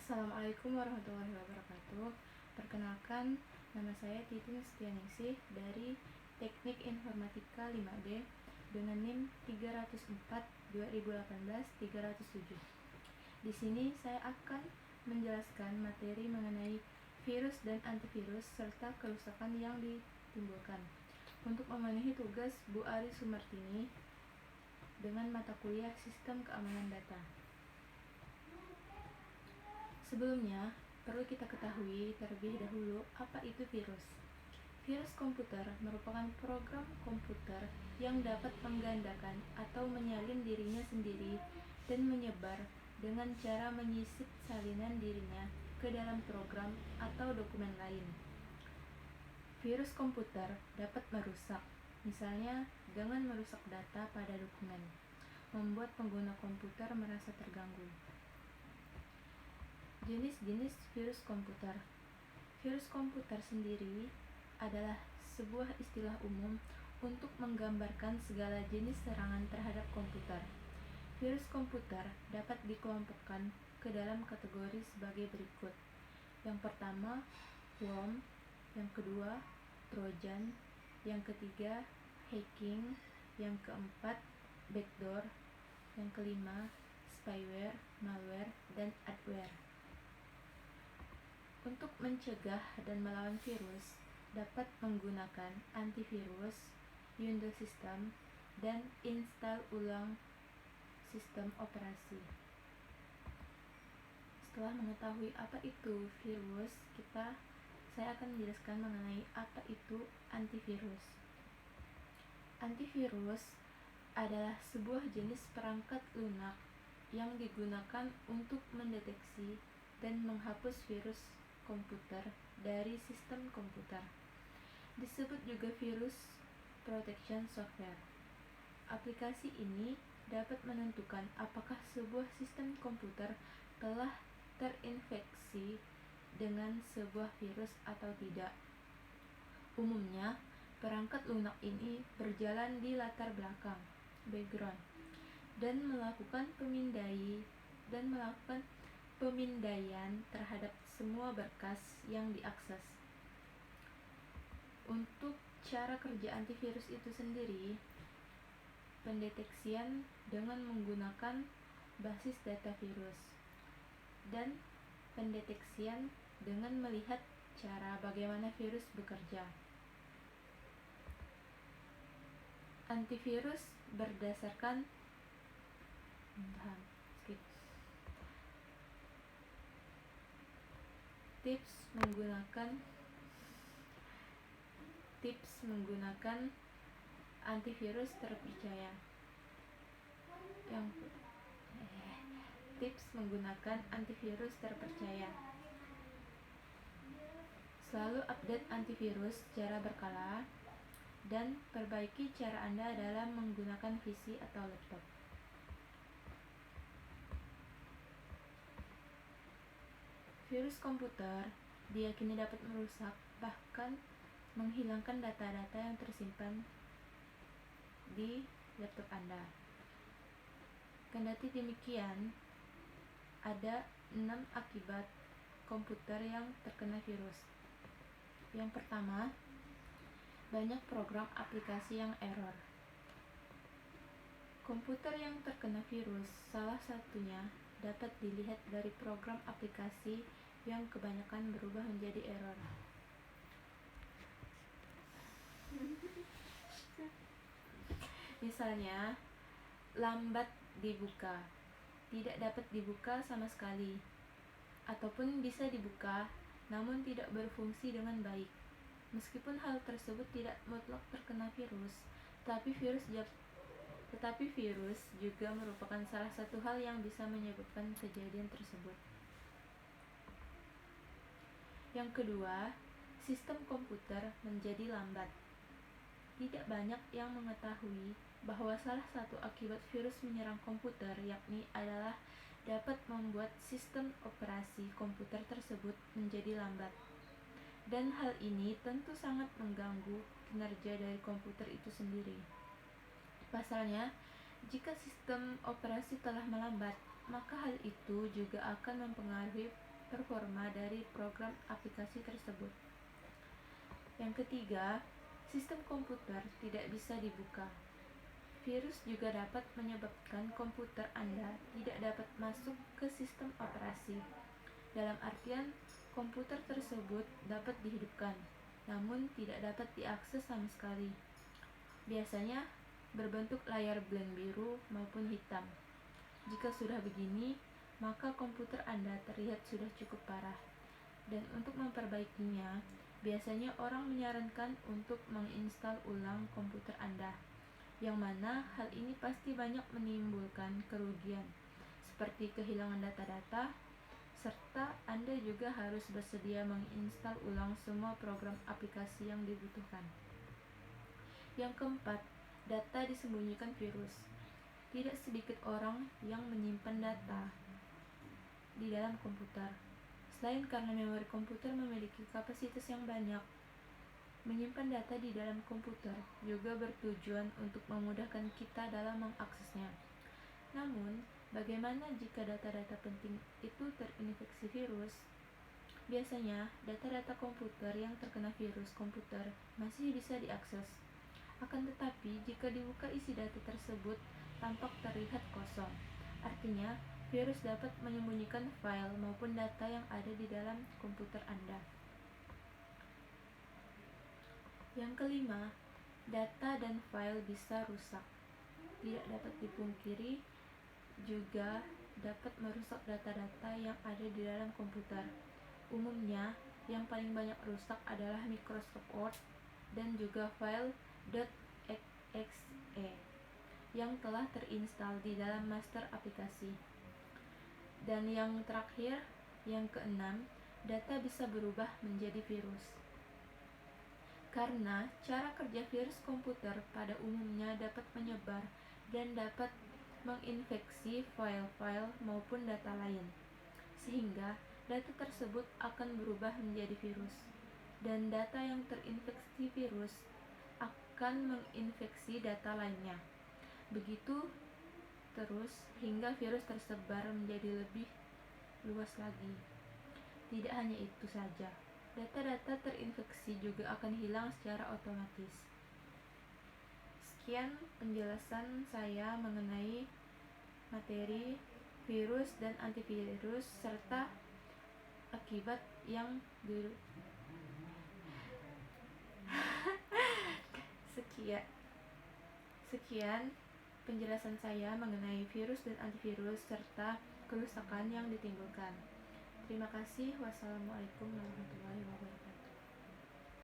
Assalamualaikum warahmatullahi wabarakatuh. Perkenalkan, nama saya Titin Setianingsih dari Teknik Informatika 5B dengan NIM 304 2018 307. Di sini saya akan menjelaskan materi mengenai virus dan antivirus serta kerusakan yang ditimbulkan. Untuk memenuhi tugas Bu Ari Sumartini dengan mata kuliah Sistem Keamanan Data. Sebelumnya, perlu kita ketahui terlebih dahulu apa itu virus. Virus komputer merupakan program komputer yang dapat menggandakan atau menyalin dirinya sendiri dan menyebar dengan cara menyisip salinan dirinya ke dalam program atau dokumen lain. Virus komputer dapat merusak, misalnya dengan merusak data pada dokumen, membuat pengguna komputer merasa terganggu. Jenis-jenis virus komputer. Virus komputer sendiri adalah sebuah istilah umum untuk menggambarkan segala jenis serangan terhadap komputer. Virus komputer dapat dikelompokkan ke dalam kategori sebagai berikut. Yang pertama, worm. Yang kedua, trojan. Yang ketiga, hacking. Yang keempat, backdoor. Yang kelima, spyware, malware, dan adware. Untuk mencegah dan melawan virus, dapat menggunakan antivirus, Windows System, dan install ulang sistem operasi. Setelah mengetahui apa itu virus, saya akan menjelaskan mengenai apa itu antivirus. Antivirus adalah sebuah jenis perangkat lunak yang digunakan untuk mendeteksi dan menghapus virus komputer dari sistem komputer. Disebut juga virus protection software. Aplikasi ini dapat menentukan apakah sebuah sistem komputer telah terinfeksi dengan sebuah virus atau tidak. Umumnya, perangkat lunak ini berjalan di latar belakang (background) dan melakukan pemindaian terhadap semua berkas yang diakses. Untuk cara kerja antivirus itu sendiri, pendeteksian dengan menggunakan basis data virus dan pendeteksian dengan melihat cara bagaimana virus bekerja. Antivirus berdasarkan tips menggunakan antivirus terpercaya. Tips menggunakan antivirus terpercaya. Selalu update antivirus secara berkala dan perbaiki cara Anda dalam menggunakan PC atau laptop. Virus komputer diyakini dapat merusak, bahkan menghilangkan data-data yang tersimpan di laptop Anda. Kendati demikian, ada 6 akibat komputer yang terkena virus. Yang pertama, banyak program aplikasi yang error. Komputer yang terkena virus salah satunya dapat dilihat dari program aplikasi yang kebanyakan berubah menjadi error. Misalnya, lambat dibuka, tidak dapat dibuka sama sekali, ataupun bisa dibuka namun tidak berfungsi dengan baik. Meskipun hal tersebut tidak mutlak terkena virus, tetapi virus juga merupakan salah satu hal yang bisa menyebabkan kejadian tersebut. Yang kedua, sistem komputer menjadi lambat. Tidak banyak yang mengetahui bahwa salah satu akibat virus menyerang komputer adalah dapat membuat sistem operasi komputer tersebut menjadi lambat. Dan hal ini tentu sangat mengganggu kinerja dari komputer itu sendiri. Pasalnya, jika sistem operasi telah melambat, maka hal itu juga akan mempengaruhi performa dari program aplikasi tersebut. Yang ketiga, sistem komputer tidak bisa dibuka. Virus juga dapat menyebabkan komputer Anda tidak dapat masuk ke sistem operasi. Dalam artian, komputer tersebut dapat dihidupkan, namun tidak dapat diakses sama sekali. Biasanya berbentuk layar blank biru maupun hitam. Jika sudah begini, maka komputer Anda terlihat sudah cukup parah. Dan untuk memperbaikinya, biasanya orang menyarankan untuk menginstal ulang komputer Anda, yang mana hal ini pasti banyak menimbulkan kerugian, seperti kehilangan data-data, serta Anda juga harus bersedia menginstal ulang semua program aplikasi yang dibutuhkan. Yang keempat, data disembunyikan virus. Tidak sedikit orang yang menyimpan data di dalam komputer. Selain karena memori komputer memiliki kapasitas yang banyak, menyimpan data di dalam komputer juga bertujuan untuk memudahkan kita dalam mengaksesnya. Namun, bagaimana jika data-data penting itu terinfeksi virus? Biasanya, data-data komputer yang terkena virus komputer masih bisa diakses. Akan tetapi, jika dibuka isi data tersebut tampak terlihat kosong. Artinya, virus dapat menyembunyikan file maupun data yang ada di dalam komputer Anda. Yang kelima, data dan file bisa rusak. Tidak dapat dipungkiri, juga dapat merusak data-data yang ada di dalam komputer. Umumnya, yang paling banyak rusak adalah Microsoft Word dan juga file .exe yang telah terinstal di dalam master aplikasi. Dan yang terakhir, yang keenam, data bisa berubah menjadi virus. Karena cara kerja virus komputer pada umumnya dapat menyebar dan dapat menginfeksi file-file maupun data lain, sehingga data tersebut akan berubah menjadi virus. Dan data yang terinfeksi virus akan menginfeksi data lainnya. Begitu terus hingga virus tersebar menjadi lebih luas lagi. Tidak hanya itu saja, data-data terinfeksi juga akan hilang secara otomatis. Sekian penjelasan saya mengenai materi virus dan antivirus serta akibat yang Sekian penjelasan saya mengenai virus dan antivirus serta kerusakan yang ditimbulkan. Terima kasih. Wassalamualaikum warahmatullahi wabarakatuh.